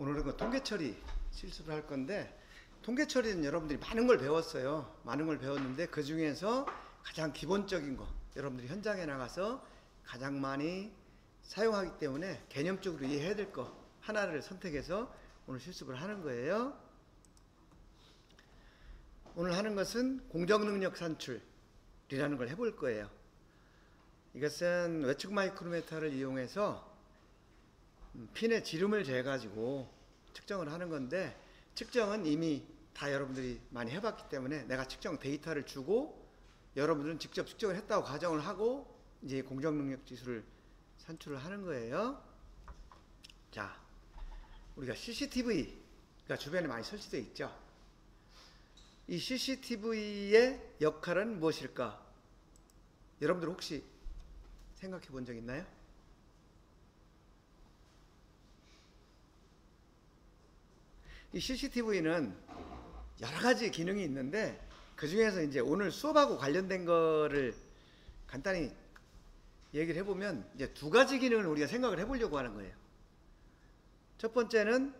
오늘은 그 통계 처리 실습을 할 건데, 통계 처리는 여러분들이 많은 걸 배웠어요. 많은 걸 배웠는데 그 중에서 가장 기본적인 거, 여러분들이 현장에 나가서 가장 많이 사용하기 때문에 개념적으로 이해해야 될 거 하나를 선택해서 오늘 실습을 하는 거예요. 오늘 하는 것은 공정능력 산출이라는 걸 해볼 거예요. 이것은 외측 마이크로미터를 이용해서 핀의 지름을 재가지고 측정을 하는 건데, 측정은 이미 다 여러분들이 많이 해봤기 때문에 내가 측정 데이터를 주고 여러분들은 직접 측정을 했다고 가정을 하고 이제 공정능력 지수를 산출을 하는 거예요. 자, 우리가 CCTV가 주변에 많이 설치되어 있죠. 이 CCTV의 역할은 무엇일까? 여러분들 혹시 생각해 본 적 있나요? 이 CCTV는 여러 가지 기능이 있는데 그 중에서 이제 오늘 수업하고 관련된 거를 간단히 얘기를 해보면 이제 두 가지 기능을 우리가 생각을 해보려고 하는 거예요. 첫 번째는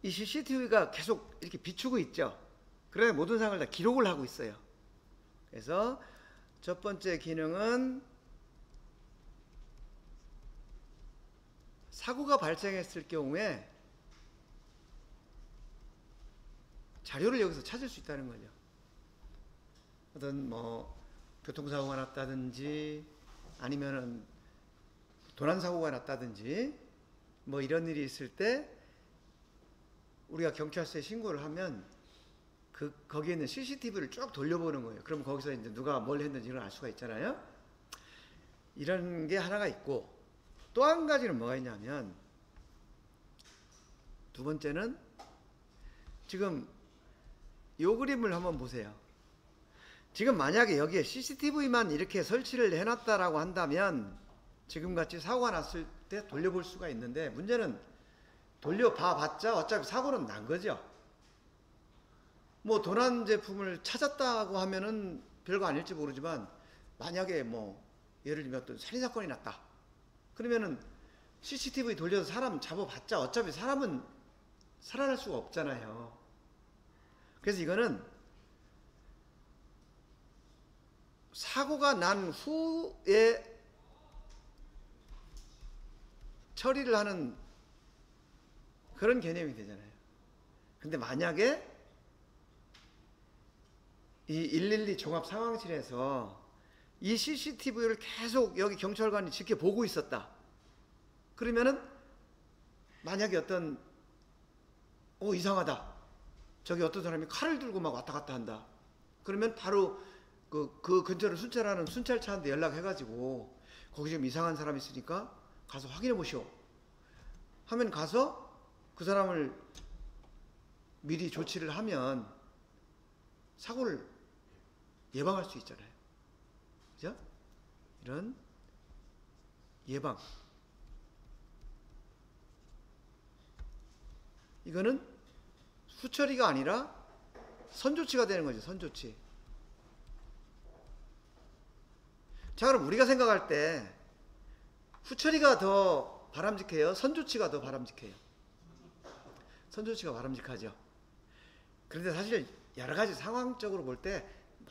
이 CCTV가 계속 이렇게 비추고 있죠. 그래야 모든 상황을 다 기록을 하고 있어요. 그래서 첫 번째 기능은 사고가 발생했을 경우에 자료를 여기서 찾을 수 있다는 거죠. 어떤 교통사고가 났다든지 아니면은 도난사고가 났다든지 이런 일이 있을 때 우리가 경찰서에 신고를 하면 거기에 있는 CCTV를 쭉 돌려보는 거예요. 그럼 거기서 이제 누가 뭘 했는지 알 수가 있잖아요. 이런 게 하나가 있고, 또 한 가지는 뭐가 있냐면, 두 번째는 지금 요 그림을 한번 보세요. 지금 만약에 여기에 CCTV만 이렇게 설치를 해놨다라고 한다면 지금같이 사고가 났을 때 돌려볼 수가 있는데, 문제는 돌려봐봤자 어차피 사고는 난 거죠. 도난 제품을 찾았다고 하면은 별거 아닐지 모르지만, 만약에 예를 들면 어떤 살인사건이 났다 그러면은 CCTV 돌려서 사람 잡아봤자 어차피 사람은 살아날 수가 없잖아요. 그래서 이거는 사고가 난 후에 처리를 하는 그런 개념이 되잖아요. 근데 만약에 이 112 종합상황실에서 이 CCTV를 계속 여기 경찰관이 지켜보고 있었다. 그러면은 만약에 어떤 이상하다, 저기 어떤 사람이 칼을 들고 막 왔다 갔다 한다. 그러면 바로 그 근처를 순찰하는 순찰차한테 연락해가지고 거기 좀 이상한 사람이 있으니까 가서 확인해 보시오 하면 가서 그 사람을 미리 조치를 하면 사고를 예방할 수 있잖아요. 그죠? 이런 예방. 이거는 후처리가 아니라 선조치가 되는 거죠. 선조치. 자, 그럼 우리가 생각할 때 후처리가 더 바람직해요? 선조치가 더 바람직해요? 선조치가 바람직하죠. 그런데 사실 여러 가지 상황적으로 볼 때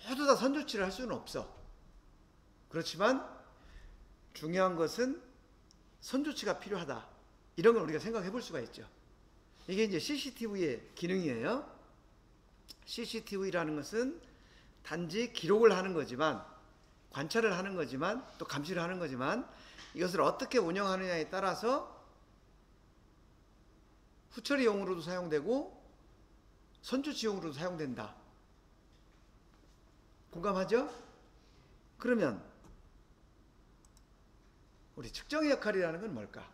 모두 다 선조치를 할 수는 없어. 그렇지만 중요한 것은 선조치가 필요하다. 이런 걸 우리가 생각해 볼 수가 있죠. 이게 이제 CCTV의 기능이에요. CCTV라는 것은 단지 기록을 하는 거지만, 관찰을 하는 거지만, 또 감시를 하는 거지만, 이것을 어떻게 운영하느냐에 따라서 후처리용으로도 사용되고 선조치용으로도 사용된다. 공감하죠? 그러면 우리 측정의 역할이라는 건 뭘까?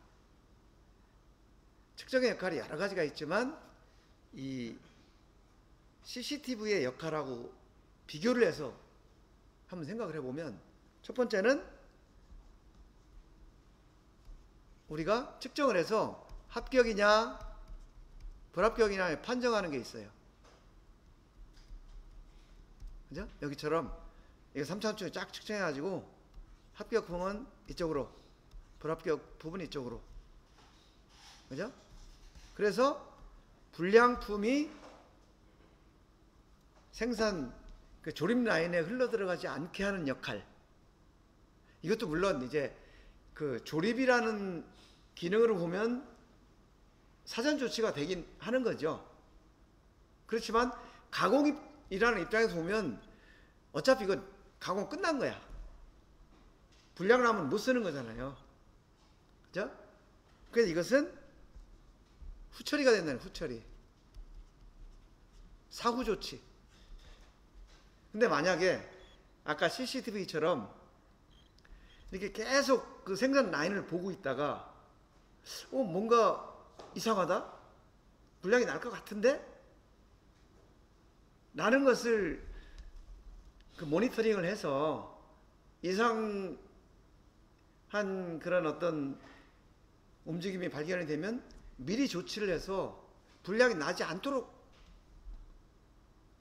측정의 역할이 여러 가지가 있지만 이 CCTV의 역할하고 비교를 해서 한번 생각을 해보면, 첫 번째는 우리가 측정을 해서 합격이냐 불합격이냐 판정하는 게 있어요. 그죠? 여기처럼 이거 3차원층에 쫙 측정해가지고 합격 부분 이쪽으로, 불합격 부분 이쪽으로 그죠? 그래서 불량품이 생산 그 조립 라인에 흘러 들어가지 않게 하는 역할. 이것도 물론 이제 그 조립이라는 기능으로 보면 사전 조치가 되긴 하는 거죠. 그렇지만 가공이라는 입장에서 보면 어차피 이거 가공 끝난 거야. 불량 나면 못 쓰는 거잖아요. 그죠? 그래서 이것은 후처리가 된다는 후처리. 사후 조치. 근데 만약에 아까 CCTV처럼 이렇게 계속 그 생산 라인을 보고 있다가 뭔가 이상하다? 불량이 날 것 같은데? 라는 것을 그 모니터링을 해서 이상한 그런 어떤 움직임이 발견이 되면 미리 조치를 해서 불량이 나지 않도록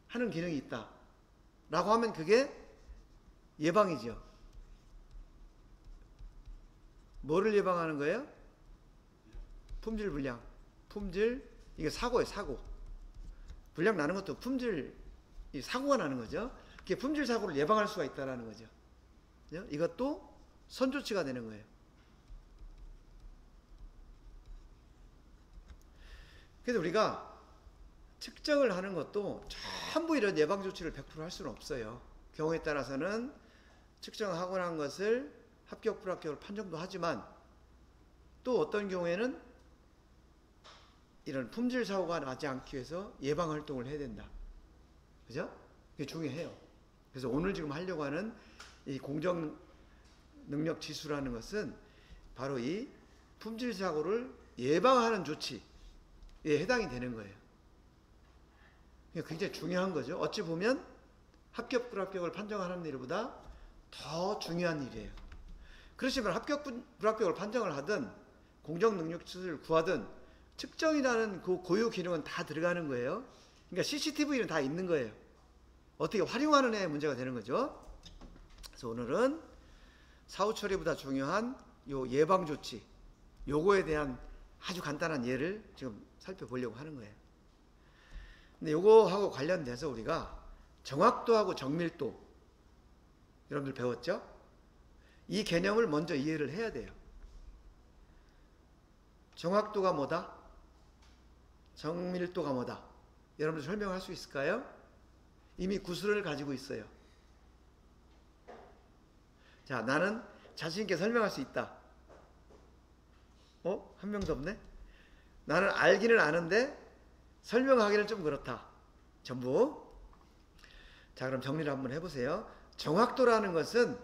하는 기능이 있다 라고 하면 그게 예방이죠. 뭐를 예방하는 거예요? 품질 불량. 품질, 이게 사고예요, 사고. 불량 나는 것도 품질, 이 사고가 나는 거죠. 그게 품질 사고를 예방할 수가 있다는 거죠. 이것도 선조치가 되는 거예요. 그래서 우리가 측정을 하는 것도 전부 이런 예방 조치를 100% 할 수는 없어요. 경우에 따라서는 측정하고 난 것을 합격, 불합격을 판정도 하지만 또 어떤 경우에는 이런 품질 사고가 나지 않기 위해서 예방 활동을 해야 된다. 그죠? 그게 중요해요. 그래서 오늘 지금 하려고 하는 이 공정 능력 지수라는 것은 바로 이 품질 사고를 예방하는 조치에 해당이 되는 거예요. 굉장히 중요한 거죠. 어찌 보면 합격, 불합격을 판정하는 일보다 더 중요한 일이에요. 그렇지만 합격, 불합격을 판정을 하든 공정 능력 지수를 구하든 측정이라는 그 고유 기능은 다 들어가는 거예요. 그러니까 CCTV는 다 있는 거예요. 어떻게 활용하는 애 문제가 되는 거죠. 그래서 오늘은 사후 처리보다 중요한 요 예방 조치, 요거에 대한 아주 간단한 예를 지금 살펴보려고 하는 거예요. 근데 요거하고 관련돼서 우리가 정확도하고 정밀도 여러분들 배웠죠? 이 개념을 먼저 이해를 해야 돼요. 정확도가 뭐다? 정밀도가 뭐다? 여러분들 설명할 수 있을까요? 이미 구술을 가지고 있어요. 자, 나는 자신 있게 설명할 수 있다. 한 명도 없네? 나는 알기는 아는데 설명하기는 좀 그렇다. 전부. 자, 그럼 정리를 한번 해보세요. 정확도라는 것은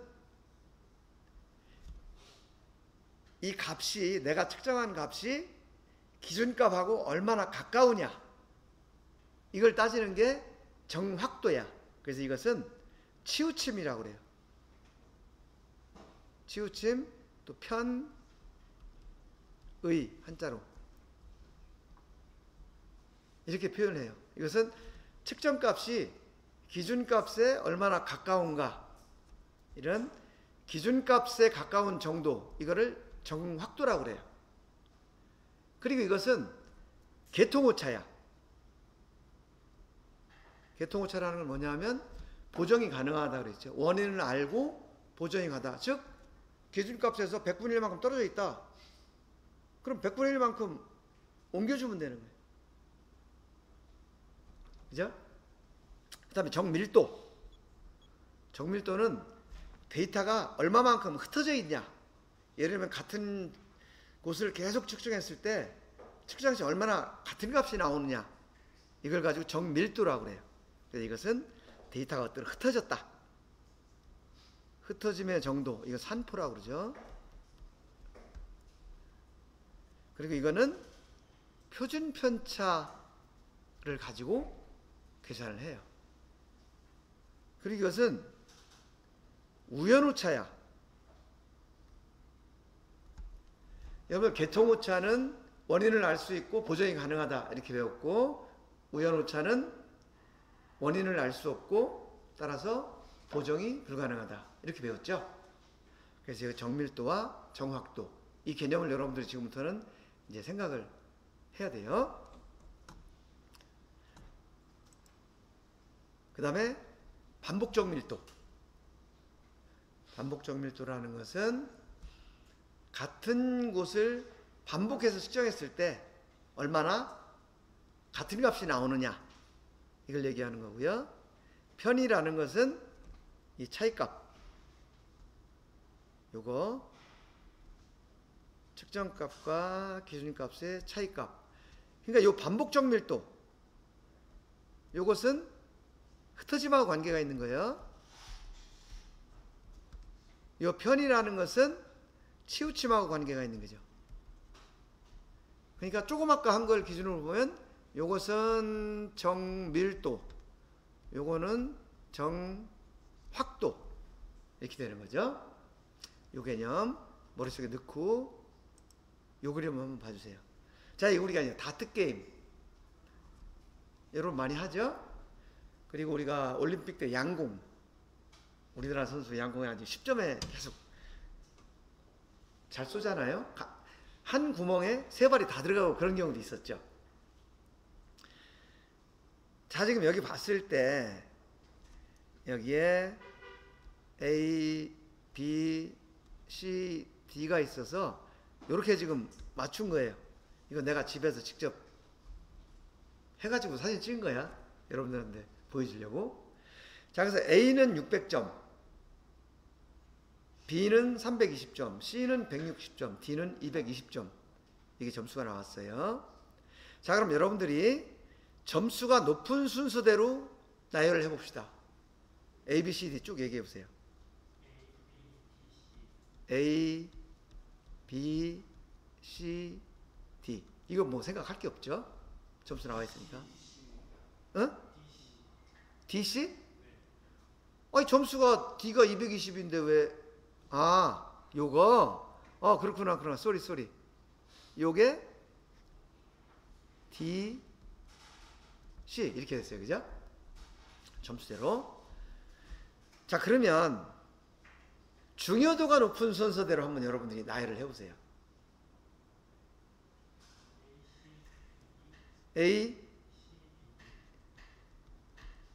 이 값이, 내가 측정한 값이 기준값하고 얼마나 가까우냐, 이걸 따지는 게 정확도야. 그래서 이것은 치우침이라고 그래요. 치우침, 또 편의, 한자로 이렇게 표현을 해요. 이것은 측정값이 기준값에 얼마나 가까운가, 이런 기준값에 가까운 정도, 이거를 정확도라고 그래요. 그리고 이것은 개통오차야. 개통오차라는 건 뭐냐면 보정이 가능하다 그랬죠. 원인을 알고 보정이 가다. 즉 기준값에서 100분의 1만큼 떨어져 있다. 그럼 100분의 1만큼 옮겨주면 되는 거예요. 그죠? 그 다음에 정밀도. 정밀도는 데이터가 얼마만큼 흩어져 있냐. 예를 들면 같은 곳을 계속 측정했을 때 측정시 얼마나 같은 값이 나오느냐, 이걸 가지고 정밀도라고 그래요. 그래서 이것은 데이터가 어떤 흩어졌다. 흩어짐의 정도, 이거 산포라고 그러죠. 그리고 이거는 표준 편차를 가지고 계산을 해요. 그리고 이것은 우연오차야. 여러분, 개통오차는 원인을 알 수 있고 보정이 가능하다 이렇게 배웠고, 우연오차는 원인을 알 수 없고 따라서 보정이 불가능하다 이렇게 배웠죠. 그래서 정밀도와 정확도, 이 개념을 여러분들이 지금부터는 이제 생각을 해야 돼요. 그 다음에 반복적 밀도. 반복적 밀도라는 것은 같은 곳을 반복해서 측정했을 때 얼마나 같은 값이 나오느냐, 이걸 얘기하는 거고요. 편이라는 것은 이 차이값, 요거 측정값과 기준값의 차이값. 그러니까 요 반복적 밀도, 요것은 흩어짐하고 관계가 있는 거예요. 요 편이라는 것은 치우침하고 관계가 있는 거죠. 그러니까 조금 아까 한 걸 기준으로 보면 요것은 정밀도, 요거는 정확도, 이렇게 되는 거죠. 요 개념 머릿속에 넣고 요 그림 한번 봐주세요. 자, 이거 우리가 이제 다트게임 여러분 많이 하죠? 그리고 우리가 올림픽 때 양공, 우리나라 선수 양공에 아주 10점에 계속 잘 쏘잖아요. 한 구멍에 세 발이 다 들어가고 그런 경우도 있었죠. 자, 지금 여기 봤을 때 여기에 A, B, C, D가 있어서 이렇게 지금 맞춘 거예요. 이거 내가 집에서 직접 해가지고 사진 찍은 거야. 여러분들한테 보여주려고. 자, 그래서 A는 600점, B는 320점, C는 160점, D는 220점. 이게 점수가 나왔어요. 자, 그럼 여러분들이 점수가 높은 순서대로 나열을 해봅시다. A, B, C, D 쭉 얘기해 보세요. A, B, C, D. 이거 뭐 생각할 게 없죠? 점수 나와 있으니까. 어? DC? 아니, 점수가 D가 220인데 왜? 아, 요거? 그렇구나. 쏘리. 요게 D, C 이렇게 됐어요. 그죠? 점수대로. 자, 그러면 중요도가 높은 순서대로 한번 여러분들이 나열을 해보세요. A,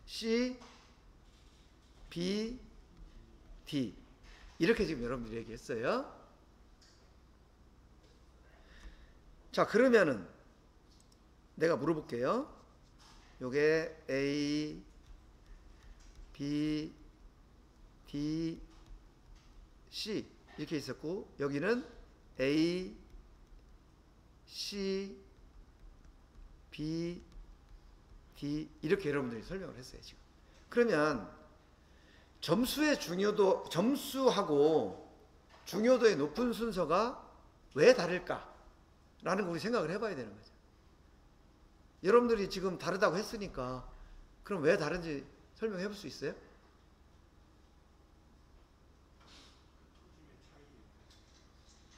C, B, D 이렇게 지금 여러분들이 얘기했어요. 자, 그러면은 내가 물어볼게요. 요게 A, B, D, C 이렇게 있었고, 여기는 A, C, B, D 이렇게 여러분들이 설명을 했어요. 지금. 그러면 점수의 중요도, 점수하고 중요도의 높은 순서가 왜 다를까? 라는 거 우리 생각을 해봐야 되는 거죠. 여러분들이 지금 다르다고 했으니까 그럼 왜 다른지 설명해 볼 수 있어요?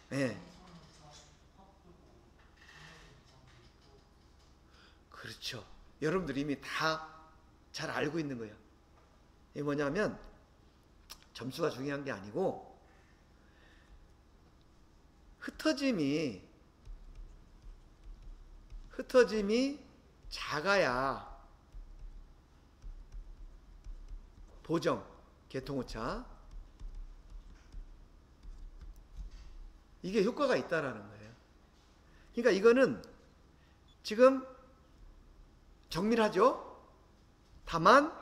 네. 그렇죠. 여러분들이 이미 다 잘 알고 있는 거예요. 이게 뭐냐면 점수가 중요한 게 아니고 흩어짐이 작아야 보정, 개통오차 이게 효과가 있다라는 거예요. 그러니까 이거는 지금 정밀하죠? 다만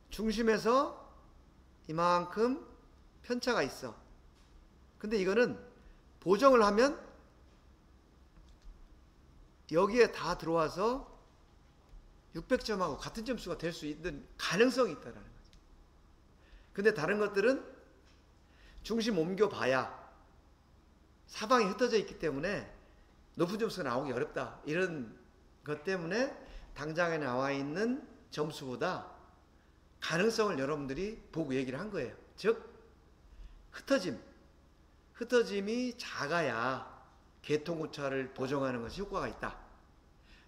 중심에서 이만큼 편차가 있어. 근데 이거는 보정을 하면 여기에 다 들어와서 600점하고 같은 점수가 될 수 있는 가능성이 있다는 거죠. 근데 다른 것들은 중심 옮겨봐야 사방이 흩어져 있기 때문에 높은 점수가 나오기 어렵다. 이런 것 때문에 당장에 나와 있는 점수보다 가능성을 여러분들이 보고 얘기를 한 거예요. 즉 흩어짐이 작아야 개통오차를 보정하는 것이 효과가 있다.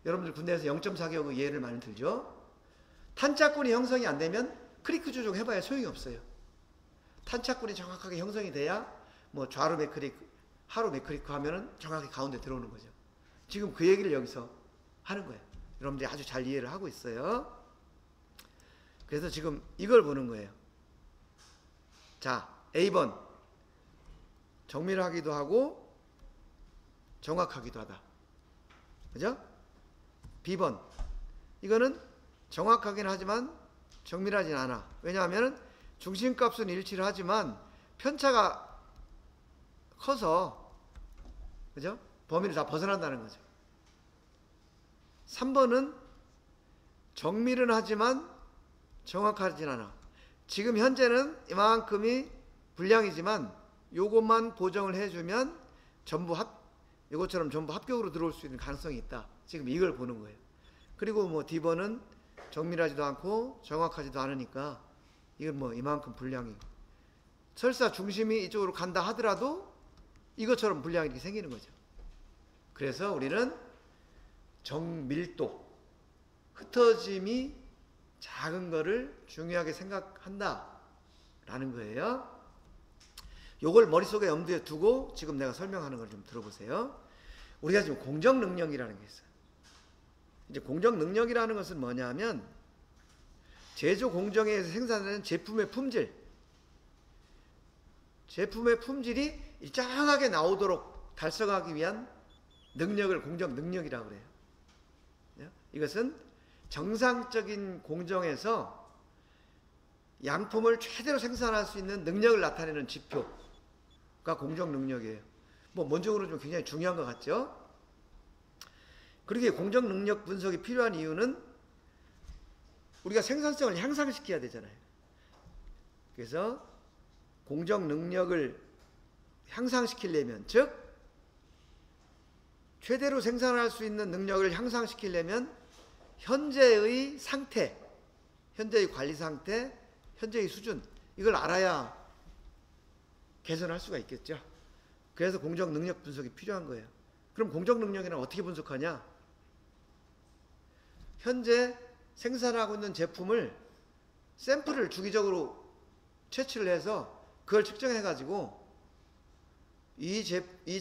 여러분들 군대에서 0.4격 예를 많이 들죠. 탄착군이 형성이 안 되면 크리크 조정해봐야 소용이 없어요. 탄착군이 정확하게 형성이 돼야 뭐 좌로 매크릭 하루 몇 클릭 하면은 정확히 가운데 들어오는 거죠. 지금 그 얘기를 여기서 하는 거예요. 여러분들이 아주 잘 이해를 하고 있어요. 그래서 지금 이걸 보는 거예요. 자, A번 정밀하기도 하고 정확하기도 하다. 그죠? B번 이거는 정확하긴 하지만 정밀하진 않아. 왜냐하면 중심값은 일치를 하지만 편차가 커서, 그죠? 범위를 다 벗어난다는 거죠. 3번은 정밀은 하지만 정확하진 않아. 지금 현재는 이만큼이 분량이지만 요것만 보정을 해주면 요것처럼 전부 합격으로 들어올 수 있는 가능성이 있다. 지금 이걸 보는 거예요. 그리고 뭐 D번은 정밀하지도 않고 정확하지도 않으니까 이건 뭐 이만큼 분량이, 설사 중심이 이쪽으로 간다 하더라도 이것처럼 분량이 이렇게 생기는 거죠. 그래서 우리는 정밀도, 흩어짐이 작은 거를 중요하게 생각한다 라는 거예요. 요걸 머릿속에 염두에 두고 지금 내가 설명하는 걸 좀 들어보세요. 우리가 지금 공정 능력이라는 게 있어요. 이제 공정 능력이라는 것은 뭐냐면 제조 공정에서 생산되는 제품의 품질이 일정하게 나오도록 달성하기 위한 능력을 공정 능력이라고 그래요. 이것은 정상적인 공정에서 양품을 최대로 생산할 수 있는 능력을 나타내는 지표가 공정 능력이에요. 뭐 원적으로 좀 굉장히 중요한 것 같죠? 그러기에 공정 능력 분석이 필요한 이유는 우리가 생산성을 향상시켜야 되잖아요. 그래서 공정 능력을 향상시키려면, 즉 최대로 생산할 수 있는 능력을 향상시키려면 현재의 상태, 현재의 관리 상태, 현재의 수준, 이걸 알아야 개선할 수가 있겠죠. 그래서 공정 능력 분석이 필요한 거예요. 그럼 공정 능력에는 어떻게 분석하냐? 현재 생산하고 있는 제품을 샘플을 주기적으로 채취를 해서 그걸 측정해 가지고 이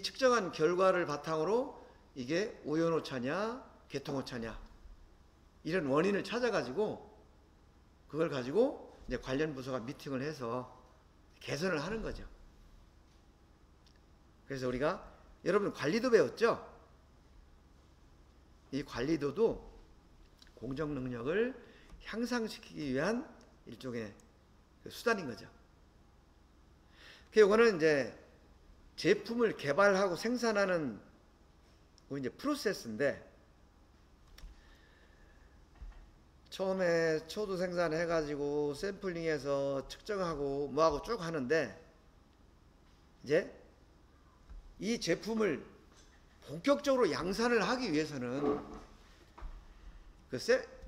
측정한 결과를 바탕으로 이게 오염오차냐 개통오차냐 이런 원인을 찾아 가지고 그걸 가지고 이제 관련 부서가 미팅을 해서 개선을 하는 거죠. 그래서 우리가 여러분 관리도 배웠죠? 이 관리도도 공정 능력을 향상시키기 위한 일종의 수단인 거죠. 이거는 이제 제품을 개발하고 생산하는 이제 프로세스인데, 처음에 초도 생산해 가지고 샘플링해서 측정하고 뭐하고 쭉 하는데, 이제 이 제품을 본격적으로 양산을 하기 위해서는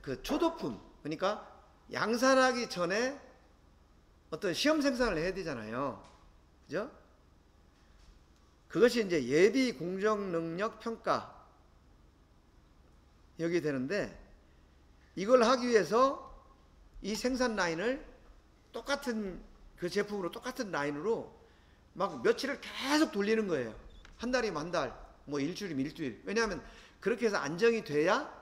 그 초도품, 그러니까 양산하기 전에 어떤 시험 생산을 해야 되잖아요. 그죠? 그것이 이제 예비 공정 능력 평가 여기 되는데, 이걸 하기 위해서 이 생산 라인을 똑같은 그 제품으로 똑같은 라인으로 막 며칠을 계속 돌리는 거예요. 한 달이면 한 달, 뭐 일주일이면 일주일. 왜냐하면 그렇게 해서 안정이 돼야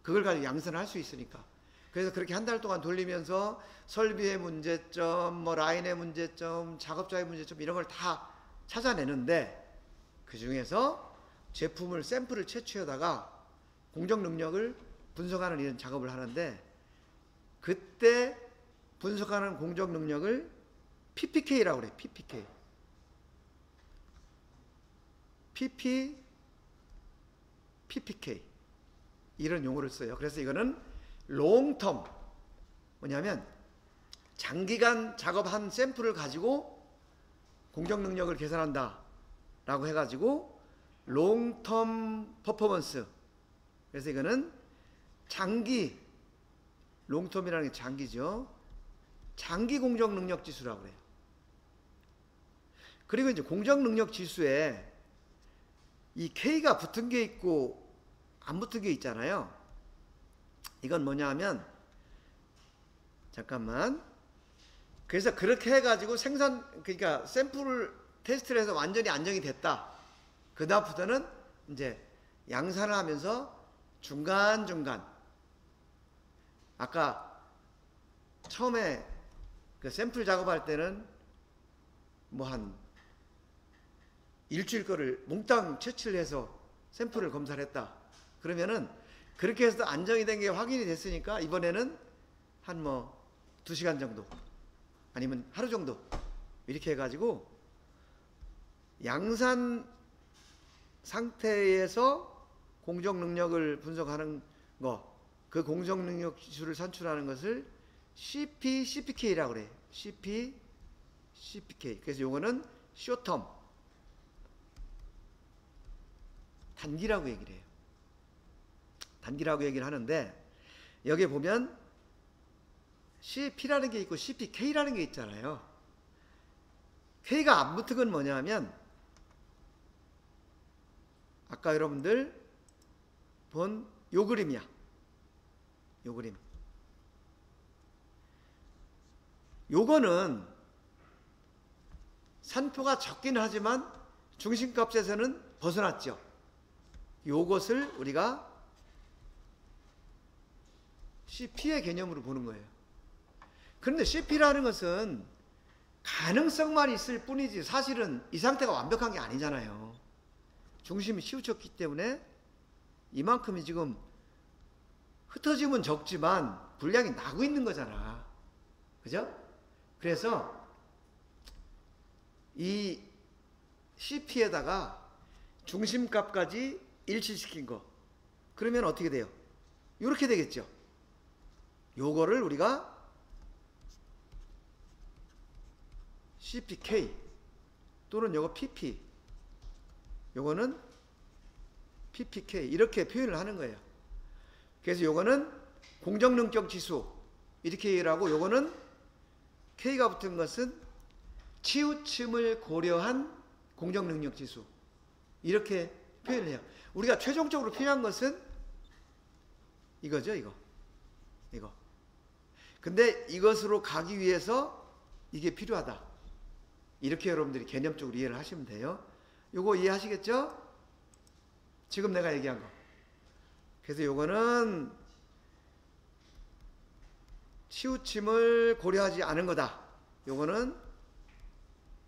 그걸 가지고 양산을 할 수 있으니까. 그래서 그렇게 한 달 동안 돌리면서 설비의 문제점, 뭐 라인의 문제점, 작업자의 문제점 이런 걸 다 찾아내는데, 그 중에서 제품을 샘플을 채취하다가 공정 능력을 분석하는 이런 작업을 하는데, 그때 분석하는 공정 능력을 PPK라고 그래요. PPK 이런 용어를 써요. 그래서 이거는 롱텀, 뭐냐면 장기간 작업한 샘플을 가지고 공정 능력을 계산한다 라고 해가지고 롱텀 퍼포먼스. 그래서 이거는 장기, 롱텀이라는 게 장기죠. 장기 공정 능력 지수라고 그래요. 그리고 이제 공정 능력 지수에 이 K가 붙은 게 있고 안 붙은 게 있잖아요. 이건 뭐냐 하면, 잠깐만. 그래서 그렇게 해가지고 그러니까 샘플을 테스트를 해서 완전히 안정이 됐다. 그 다음부터는 이제 양산을 하면서 중간중간, 아까 처음에 그 샘플 작업할 때는 뭐 한 일주일 거를 몽땅 채취를 해서 샘플을 검사를 했다. 그러면은 그렇게 해서 안정이 된 게 확인이 됐으니까 이번에는 한 뭐 2시간 정도 아니면 하루 정도 이렇게 해가지고 양산 상태에서 공정 능력을 분석하는 거, 그 공정 능력 지수를 산출하는 것을 CPK라고 그래요. CPK. 그래서 요거는 쇼텀, 단기라고 얘기를 해요. 단기라고 얘기를 하는데, 여기에 보면 CP라는 게 있고 CPK라는 게 있잖아요. K가 안 붙은 건 뭐냐면, 아까 여러분들 본 요 그림이야. 요 그림. 요거는 산포가 적긴 하지만 중심값에서는 벗어났죠. 요것을 우리가 CP의 개념으로 보는 거예요. 그런데 CP라는 것은 가능성만 있을 뿐이지 사실은 이 상태가 완벽한 게 아니잖아요. 중심이 치우쳤기 때문에 이만큼이 지금 흩어짐은 적지만 분량이 나고 있는 거잖아. 그죠? 그래서 이 CP에다가 중심값까지 일치시킨 거, 그러면 어떻게 돼요? 이렇게 되겠죠. 요거를 우리가 CPK 또는 요거 PP, 요거는 PPK 이렇게 표현을 하는 거예요. 그래서 요거는 공정능력 지수 이렇게 얘기를 하고, 요거는 K가 붙은 것은 치우침을 고려한 공정능력 지수 이렇게 표현을 해요. 우리가 최종적으로 필요한 것은 이거죠. 이거. 근데 이것으로 가기 위해서 이게 필요하다. 이렇게 여러분들이 개념적으로 이해를 하시면 돼요. 요거 이해하시겠죠? 지금 내가 얘기한 거. 그래서 요거는 치우침을 고려하지 않은 거다. 요거는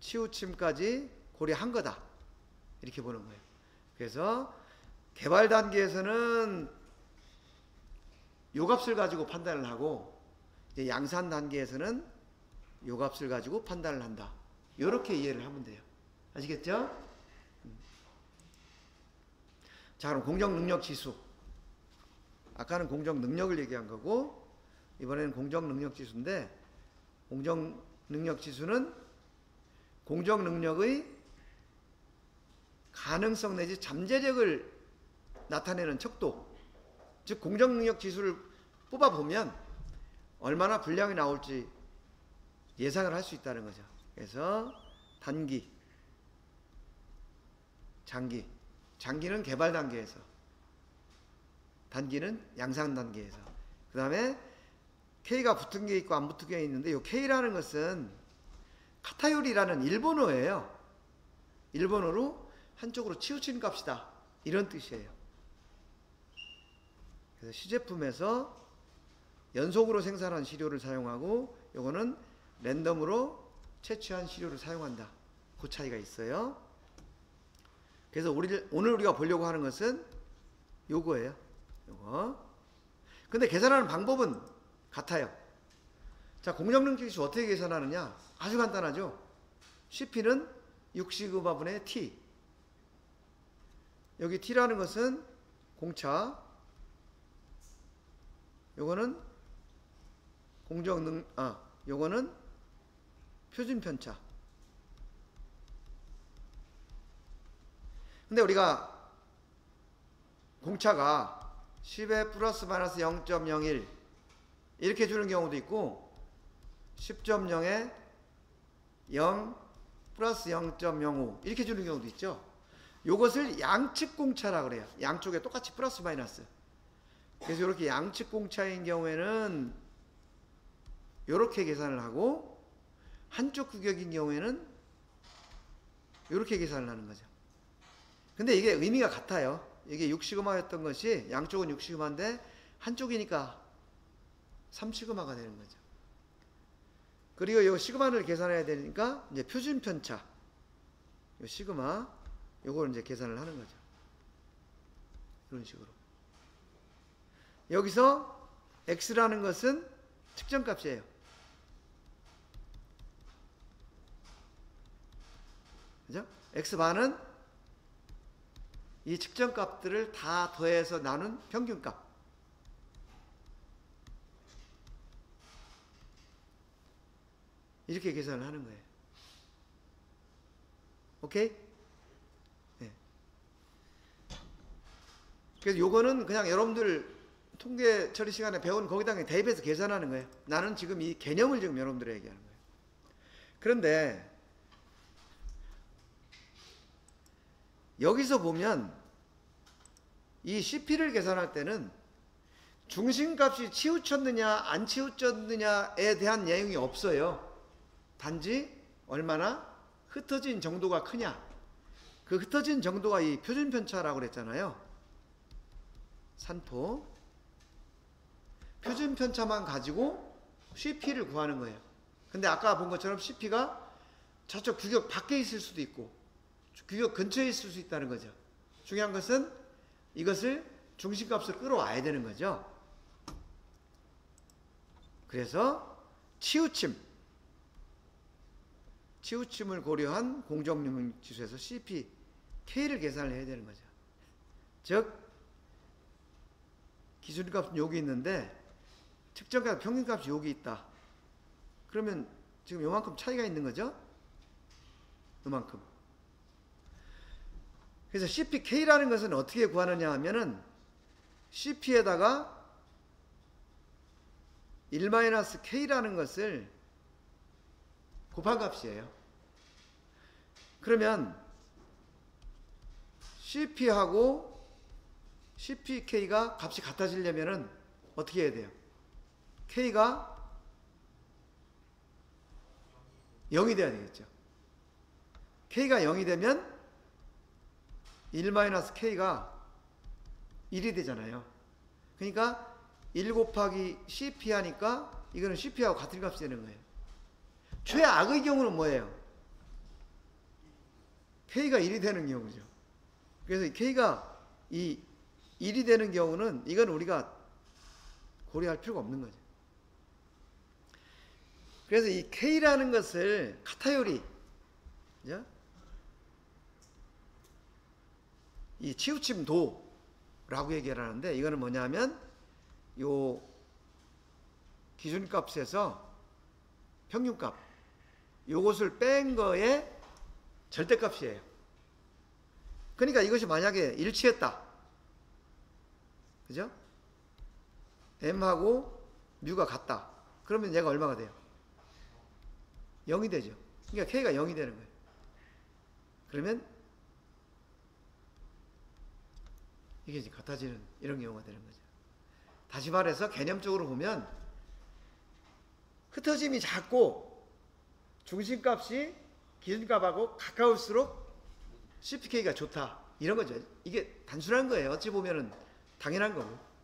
치우침까지 고려한 거다. 이렇게 보는 거예요. 그래서 개발 단계에서는 요 값을 가지고 판단을 하고, 이제 양산 단계에서는 요 값을 가지고 판단을 한다. 요렇게 이해를 하면 돼요. 아시겠죠? 자, 그럼 공정능력 지수. 아까는 공정능력을 얘기한 거고, 이번에는 공정능력 지수인데, 공정능력 지수는 공정능력의 가능성 내지 잠재력을 나타내는 척도, 즉 공정능력 지수를 뽑아보면 얼마나 분량이 나올지 예상을 할 수 있다는 거죠. 그래서 단기, 장기, 장기는 개발 단계에서, 단기는 양산 단계에서, 그 다음에 K가 붙은 게 있고 안 붙은 게 있는데, 이 K라는 것은 카타요리라는 일본어예요. 일본어로 한쪽으로 치우친 값이다, 이런 뜻이에요. 그래서 시제품에서 연속으로 생산한 시료를 사용하고, 요거는 랜덤으로 채취한 시료를 사용한다. 그 차이가 있어요. 그래서 오늘 우리가 보려고 하는 것은 요거예요. 요거. 근데 계산하는 방법은 같아요. 자, 공정능력 지수 어떻게 계산하느냐? 아주 간단하죠. CP는 6시그마분의 T. 여기 T라는 것은 공차, 요거는 요거는 표준 편차. 근데 우리가 공차가 10에 플러스 마이너스 0.01 이렇게 주는 경우도 있고, 10.0에 0 플러스 0.05 이렇게 주는 경우도 있죠. 요것을 양측 공차라고 그래요. 양쪽에 똑같이 플러스 마이너스. 그래서 이렇게 양측 공차인 경우에는 이렇게 계산을 하고, 한쪽 규격인 경우에는 이렇게 계산을 하는 거죠. 근데 이게 의미가 같아요. 이게 6시그마였던 것이 양쪽은 6시그마인데 한쪽이니까 3시그마가 되는 거죠. 그리고 이 시그마를 계산해야 되니까 이제 표준 편차, 이 시그마, 요걸 이제 계산을 하는 거죠. 이런 식으로. 여기서 x라는 것은 측정값이에요. 그죠? x반은 이 측정값들을 다 더해서 나눈 평균값. 이렇게 계산을 하는 거예요. 오케이? 네. 그래서 요거는 그냥 여러분들 통계 처리 시간에 배운 거기다 대입해서 계산하는 거예요. 나는 지금 이 개념을 지금 여러분들에게 얘기하는 거예요. 그런데 여기서 보면 이 CP를 계산할 때는 중심값이 치우쳤느냐 안 치우쳤느냐에 대한 내용이 없어요. 단지 얼마나 흩어진 정도가 크냐. 그 흩어진 정도가 이 표준 편차라고 그랬잖아요. 산토. 표준 편차만 가지고 CP를 구하는 거예요. 근데 아까 본 것처럼 CP가 저쪽 규격 밖에 있을 수도 있고 규격 근처에 있을 수 있다는 거죠. 중요한 것은 이것을 중심값을 끌어와야 되는 거죠. 그래서 치우침을 고려한 공정능력지수에서 CP, K를 계산을 해야 되는 거죠. 즉 기준값은 여기 있는데 측정값, 평균값이 여기 있다. 그러면 지금 요만큼 차이가 있는 거죠. 요만큼. 그래서 CPK라는 것은 어떻게 구하느냐 하면은 CP에다가 1-K라는 것을 곱한 값이에요. 그러면 CP하고 CPK가 값이 같아지려면은 어떻게 해야 돼요? K가 0이 돼야 되겠죠. K가 0이 되면 1-K가 1이 되잖아요. 그러니까 1 곱하기 CP 하니까 이거는 CP하고 같은 값이 되는 거예요. 최악의 경우는 뭐예요? K가 1이 되는 경우죠. 그래서 K가 1이 되는 경우는 이건 우리가 고려할 필요가 없는 거죠. 그래서 이 K라는 것을 카타요리, 그죠? 이 치우침도라고 얘기를 하는데 이거는 뭐냐면 요 기준값에서 평균값 요것을 뺀 거의 절대값이에요. 그러니까 이것이 만약에 일치했다. 그죠? M하고 뮤가 같다. 그러면 얘가 얼마가 돼요? 0이 되죠. 그러니까 K가 0이 되는 거예요. 그러면 이게 이제 같아지는 이런 경우가 되는 거죠. 다시 말해서 개념적으로 보면 흩어짐이 작고 중심값이 기준값하고 가까울수록 CPK가 좋다. 이런 거죠. 이게 단순한 거예요. 어찌 보면은 당연한 거고.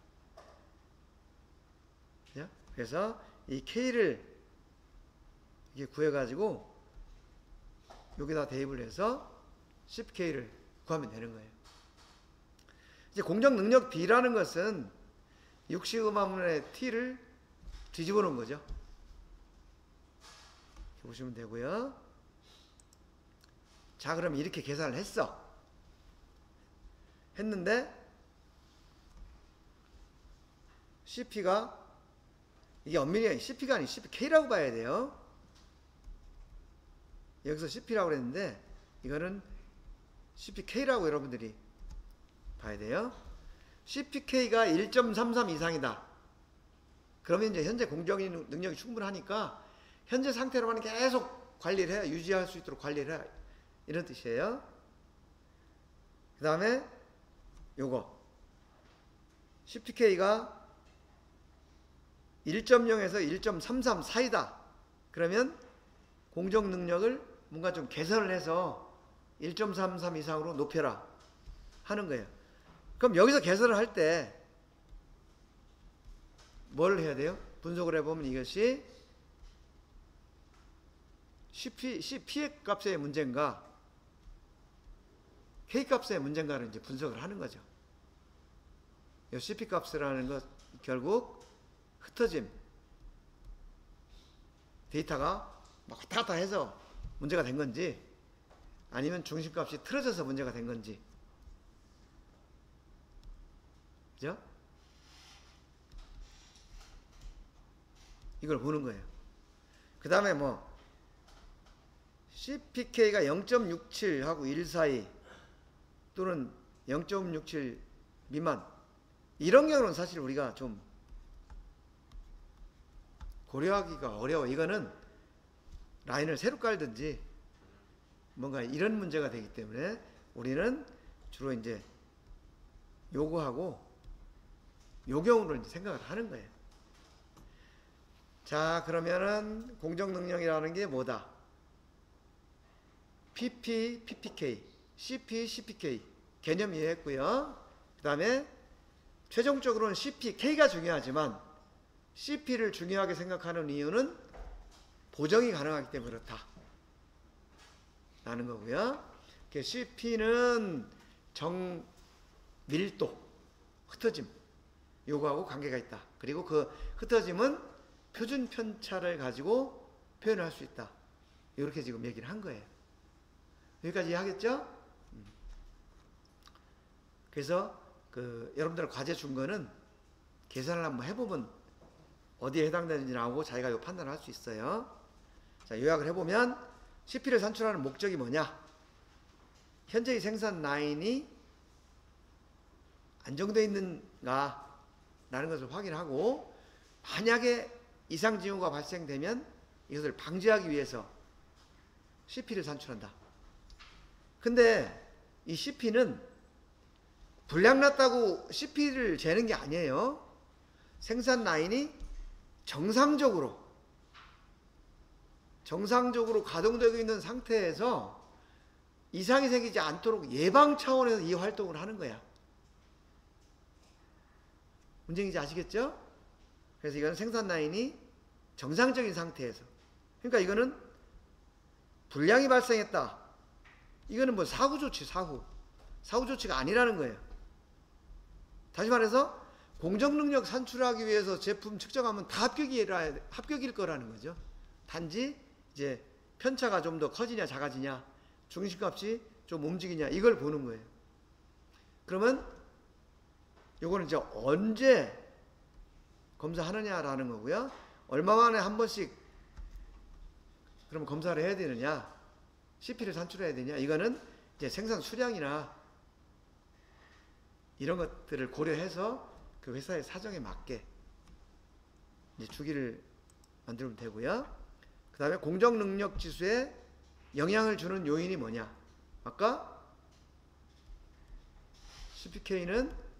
그래서 이 K를 이게 구해가지고 여기다 대입을 해서 CPK를 구하면 되는 거예요. 이제 공정 능력 B라는 것은 6시그마분의 T를 뒤집어 놓은 거죠. 이렇게 보시면 되고요. 자, 그럼 이렇게 계산을 했는데 CP가 이게 엄밀히 CP가 아니고 CPK라고 봐야 돼요. 여기서 CP라고 그랬는데 이거는 CPK라고 여러분들이 봐야 돼요. CPK가 1.33 이상이다. 그러면 이제 현재 공정 능력이 충분하니까 현재 상태로만 계속 관리를 해야, 유지할 수 있도록 관리를 해야, 이런 뜻이에요. 그 다음에 요거 CPK가 1.0에서 1.33 사이다. 그러면 공정 능력을 뭔가 좀 개선을 해서 1.33 이상으로 높여라 하는 거예요. 그럼 여기서 개설을 할 때 뭘 해야 돼요? 분석을 해보면 이것이 CP의 값의 문제인가 K 값의 문제인가를 이제 분석을 하는 거죠. 이 CP 값이라는 것 결국 흩어짐, 데이터가 막 왔다 갔다 해서 문제가 된 건지 아니면 중심값이 틀어져서 문제가 된 건지, 그죠? 이걸 보는 거예요. 그 다음에 뭐 CPK가 0.67하고 1 사이 또는 0.67 미만, 이런 경우는 사실 우리가 좀 고려하기가 어려워. 이거는 라인을 새로 깔든지 뭔가 이런 문제가 되기 때문에 우리는 주로 이제 요거하고 요 경우를 이제 생각을 하는 거예요. 자, 그러면은 공정 능력이라는 게 뭐다? PP, PPK, CP, CPK 개념 이해했고요. 그 다음에 최종적으로는 CPK가 중요하지만 CP를 중요하게 생각하는 이유는 보정이 가능하기 때문에 그렇다 라는 거고요. CP는 정밀도, 흩어짐, 요거하고 관계가 있다. 그리고 그 흩어짐은 표준 편차를 가지고 표현을 할 수 있다. 이렇게 지금 얘기를 한 거예요. 여기까지 이해하겠죠? 그래서 여러분들 과제 준 거는 계산을 한번 해보면 어디에 해당되는지 나오고 자기가 요 판단을 할 수 있어요. 자, 요약을 해보면 CP를 산출하는 목적이 뭐냐? 현재의 생산 라인이 안정되어 있는가 라는 것을 확인하고, 만약에 이상 징후가 발생되면 이것을 방지하기 위해서 CP를 산출한다. 근데 이 CP는 불량 났다고 CP를 재는 게 아니에요. 생산 라인이 정상적으로 가동되고 있는 상태에서 이상이 생기지 않도록 예방 차원에서 이 활동을 하는 거야. 문제인지 아시겠죠? 그래서 이건 생산 라인이 정상적인 상태에서, 그러니까 이거는 불량이 발생했다. 이거는 뭐 사후 조치가 아니라는 거예요. 다시 말해서 공정 능력 산출하기 위해서 제품 측정하면 다 합격일 거라는 거죠. 단지 이제 편차가 좀 더 커지냐 작아지냐, 중심값이 좀 움직이냐, 이걸 보는 거예요. 그러면 요거는 이제 언제 검사하느냐라는 거고요. 얼마 만에 한 번씩 그럼 검사를 해야 되느냐, CP를 산출해야 되냐, 이거는 이제 생산 수량이나 이런 것들을 고려해서 그 회사의 사정에 맞게 이제 주기를 만들면 되고요. 그 다음에 공정 능력 지수에 영향을 주는 요인이 뭐냐? 아까 CPK는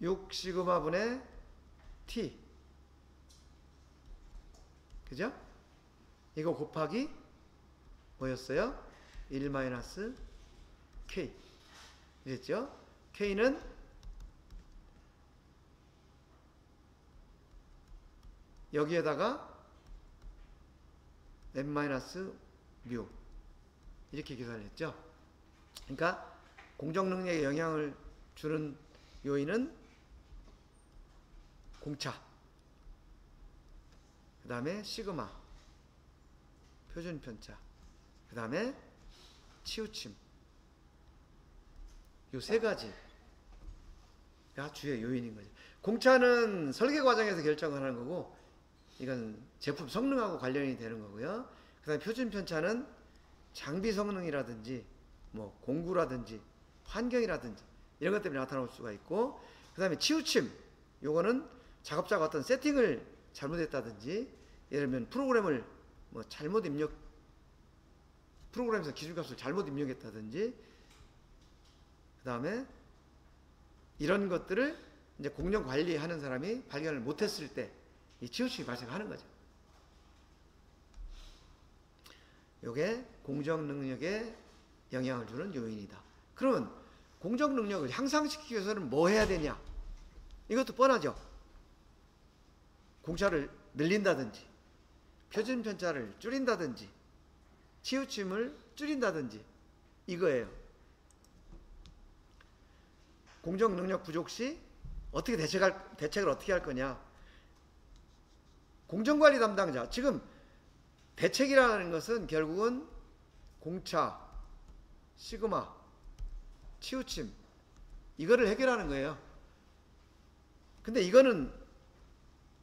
6시그마분의 T, 그죠? 이거 곱하기 뭐였어요? 1-K 이랬죠? K는 여기에다가 n-뮤 이렇게 계산을 했죠. 그러니까 공정 능력에 영향을 주는 요인은 공차, 그 다음에 시그마, 표준 편차, 그 다음에 치우침, 요 세 가지가 주요 요인인 거죠. 공차는 설계 과정에서 결정하는 거고, 이건 제품 성능하고 관련이 되는 거고요. 그 다음에 표준 편차는 장비 성능이라든지 뭐 공구라든지 환경이라든지 이런 것 때문에 나타날 수가 있고, 그 다음에 치우침, 요거는 작업자가 어떤 세팅을 잘못했다든지, 예를 들면 프로그램을 뭐 프로그램에서 기준값을 잘못 입력했다든지, 그 다음에 이런 것들을 이제 공정 관리하는 사람이 발견을 못했을 때 이 치우침이 발생하는 거죠. 요게 공정 능력에 영향을 주는 요인이다. 그러면 공정 능력을 향상시키기 위해서는 뭐 해야 되냐? 이것도 뻔하죠. 공차를 늘린다든지, 표준 편차를 줄인다든지, 치우침을 줄인다든지, 이거예요. 공정 능력 부족 시 어떻게 대책을 어떻게 할 거냐? 공정관리 담당자, 지금 대책이라는 것은 결국은 공차, 시그마, 치우침, 이거를 해결하는 거예요. 근데 이거는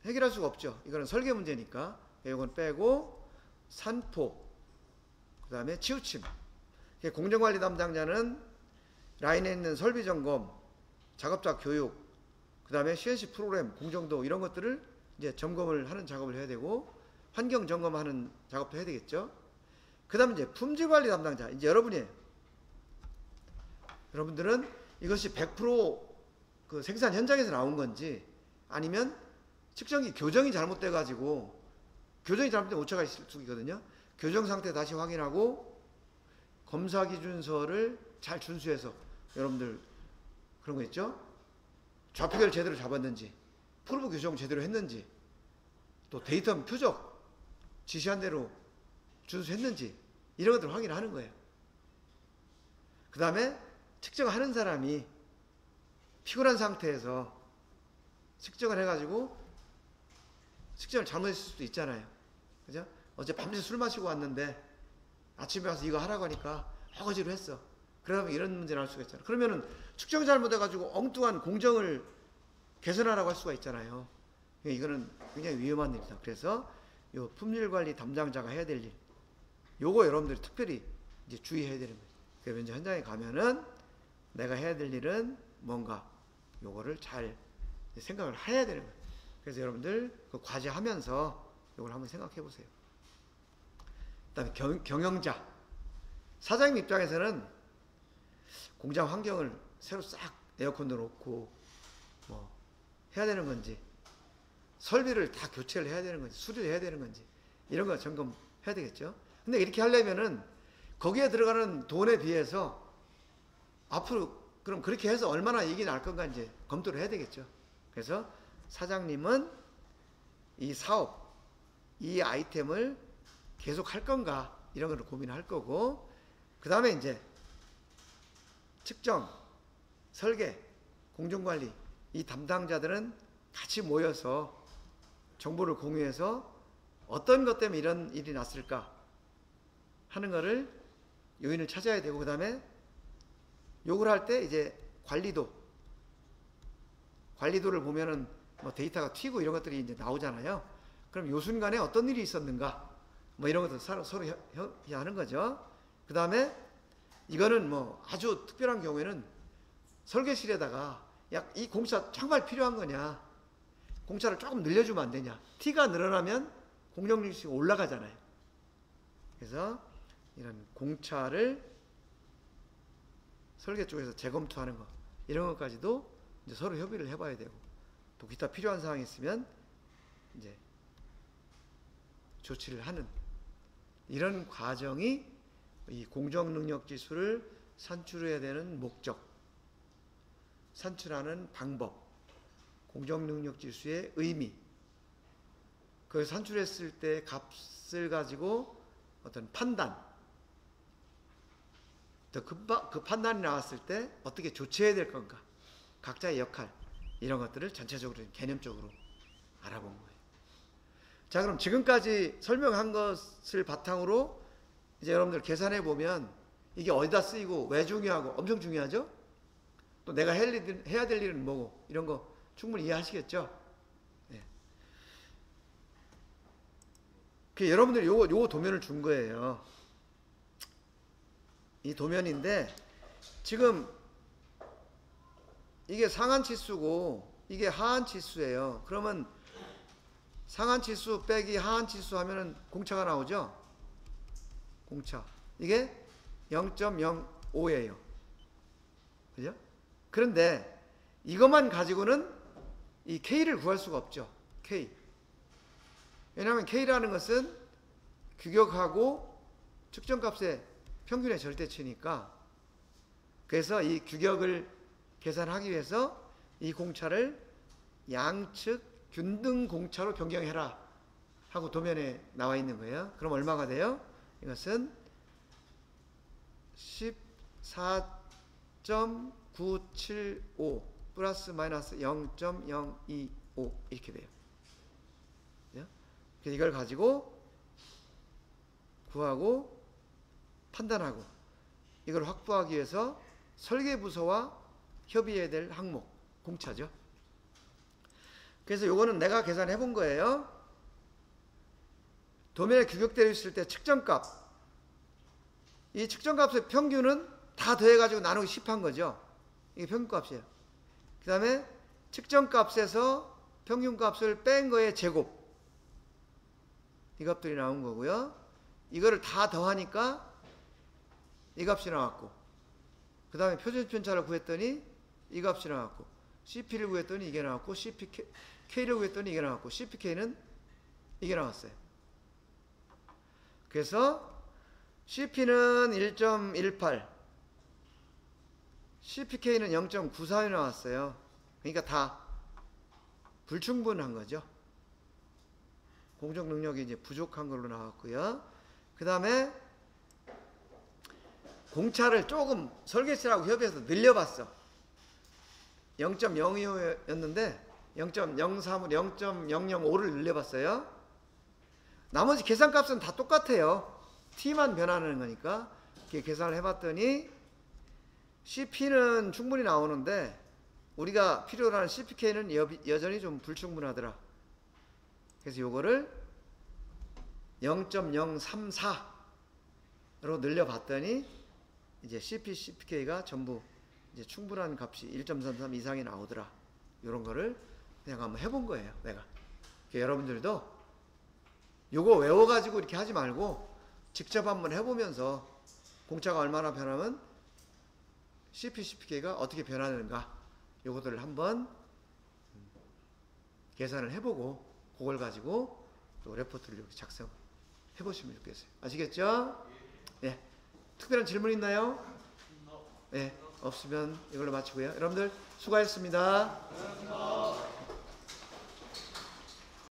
해결할 수가 없죠. 이거는 설계 문제니까. 이건 빼고 산포, 그 다음에 치우침. 공정관리 담당자는 라인에 있는 설비 점검, 작업자 교육, 그 다음에 CNC 프로그램, 공정도 이런 것들을 이제 점검을 하는 작업을 해야 되고, 환경 점검하는 작업도 해야 되겠죠. 그 다음에 이제 품질 관리 담당자, 이제 여러분이에요. 여러분들은 이것이 100% 생산 현장에서 나온 건지, 아니면 측정기 교정이 잘못돼 가지고, 교정이 잘못되면 오차가 있을 수 있거든요. 교정 상태 다시 확인하고 검사 기준서를 잘 준수해서, 여러분들 그런 거 있죠? 좌표계를 제대로 잡았는지, 프로브 교정 제대로 했는지, 또 데이터 표적 지시한 대로 준수했는지, 이런 것들을 확인하는 거예요. 그 다음에 측정하는 사람이 피곤한 상태에서 측정을 해가지고 측정을 잘못했을 수도 있잖아요. 그죠? 어제 밤새 술 마시고 왔는데 아침에 와서 이거 하라고 하니까 허거지로 했어. 그러면 이런 문제를 할 수가 있잖아요. 그러면은 측정 잘못해가지고 엉뚱한 공정을 개선하라고 할 수가 있잖아요. 이거는 굉장히 위험한 일이다. 그래서 요 품질관리 담당자가 해야 될 일, 요거 여러분들이 특별히 이제 주의해야 되는 거예요. 그래서 이제 현장에 가면은 내가 해야 될 일은 뭔가, 요거를 잘 생각을 해야 되는 거예요. 그래서 여러분들 그 과제하면서 요걸 한번 생각해 보세요. 그다음에 경영자, 사장님 입장에서는 공장 환경을 새로 싹 에어컨도 놓고 뭐 해야 되는 건지, 설비를 다 교체를 해야 되는 건지, 수리를 해야 되는 건지, 이런 거 점검해야 되겠죠. 근데 이렇게 하려면은 거기에 들어가는 돈에 비해서 앞으로 그럼 그렇게 해서 얼마나 이익이 날 건가 이제 검토를 해야 되겠죠. 그래서 사장님은 이 사업, 이 아이템을 계속 할 건가, 이런 걸 고민할 거고, 그 다음에 이제 측정, 설계, 공정관리, 이 담당자들은 같이 모여서 정보를 공유해서 어떤 것 때문에 이런 일이 났을까 하는 거를 요인을 찾아야 되고, 그 다음에 요걸 할 때 이제 관리도를 보면은 뭐 데이터가 튀고 이런 것들이 이제 나오잖아요. 그럼 요 순간에 어떤 일이 있었는가, 뭐 이런 것도 서로 하는 거죠. 그 다음에 이거는 뭐 아주 특별한 경우에는 설계실에다가 야, 이 공차 정말 필요한 거냐, 공차를 조금 늘려주면 안 되냐, T가 늘어나면 공정률이 올라가잖아요. 그래서 이런 공차를 설계 쪽에서 재검토하는 거, 이런 것까지도 이제 서로 협의를 해봐야 되고, 또 기타 필요한 사항이 있으면 이제 조치를 하는, 이런 과정이 이 공정능력지수를 산출해야 되는 목적, 산출하는 방법, 공정능력지수의 의미, 그걸 산출했을 때 값을 가지고 어떤 판단, 또 그 판단이 나왔을 때 어떻게 조치해야 될 건가, 각자의 역할, 이런 것들을 전체적으로 개념적으로 알아본 거예요. 자, 그럼 지금까지 설명한 것을 바탕으로 이제 여러분들 계산해 보면 이게 어디다 쓰이고 왜 중요하고 엄청 중요하죠? 또 내가 해야 될 일은 뭐고, 이런 거 충분히 이해하시겠죠? 네. 여러분들이 요거 도면을 준 거예요. 이 도면인데 지금 이게 상한치수고 이게 하한치수예요. 그러면 상한치수 빼기 하한치수 하면은 공차가 나오죠? 공차. 이게 0.05예요. 그죠? 그런데 이것만 가지고는 이 K를 구할 수가 없죠. K. 왜냐하면 K라는 것은 규격하고 측정값의 평균의 절대치니까, 그래서 이 규격을 계산하기 위해서 이 공차를 양측 균등 공차로 변경해라 하고 도면에 나와 있는 거예요. 그럼 얼마가 돼요? 이것은 14.975 플러스 마이너스 0.025 이렇게 돼요. 그래서 이걸 가지고 구하고 판단하고 이걸 확보하기 위해서 설계부서와 협의해야 될 항목, 공차죠. 그래서 요거는 내가 계산해 본 거예요. 도면에 규격대로 있을 때 측정값, 이 측정값의 평균은 다 더해가지고 나누기 10한 거죠. 이게 평균값이에요. 그 다음에 측정값에서 평균값을 뺀 거의 제곱, 이 값들이 나온 거고요. 이거를 다 더하니까 이 값이 나왔고, 그 다음에 표준편차를 구했더니 이 값이 나왔고, CP를 구했더니 이게 나왔고, CPK를 구했더니 이게 나왔고, CPK는 이게 나왔어요. 그래서 CP는 1.18, CPK는 0.94이 나왔어요. 그러니까 다 불충분한 거죠. 공적 능력이 이제 부족한 걸로 나왔고요. 그 다음에 공차를 조금 설계실하고 협의해서 늘려봤어. 0.025였는데 0.03으로 0.005를 늘려봤어요. 나머지 계산값은 다 똑같아요. t만 변하는 거니까. 이렇게 계산을 해봤더니 CP는 충분히 나오는데 우리가 필요로 하는 CPK는 여전히 좀 불충분하더라. 그래서 요거를 0.034로 늘려봤더니 이제 CPK가 전부 이제 충분한 값이 1.33 이상이 나오더라. 요런 거를 그냥 한번 해본 거예요, 내가. 여러분들도 요거 외워가지고 이렇게 하지 말고 직접 한번 해보면서 공차가 얼마나 변하면 CPK가 어떻게 변하는가, 요거들을 한번 계산을 해보고 그걸 가지고 또 레포트를 이렇게 작성해 보시면 좋겠어요. 아시겠죠? 예. 특별한 질문 있나요? 예. 없으면 이걸로 마치고요. 여러분들 수고하셨습니다.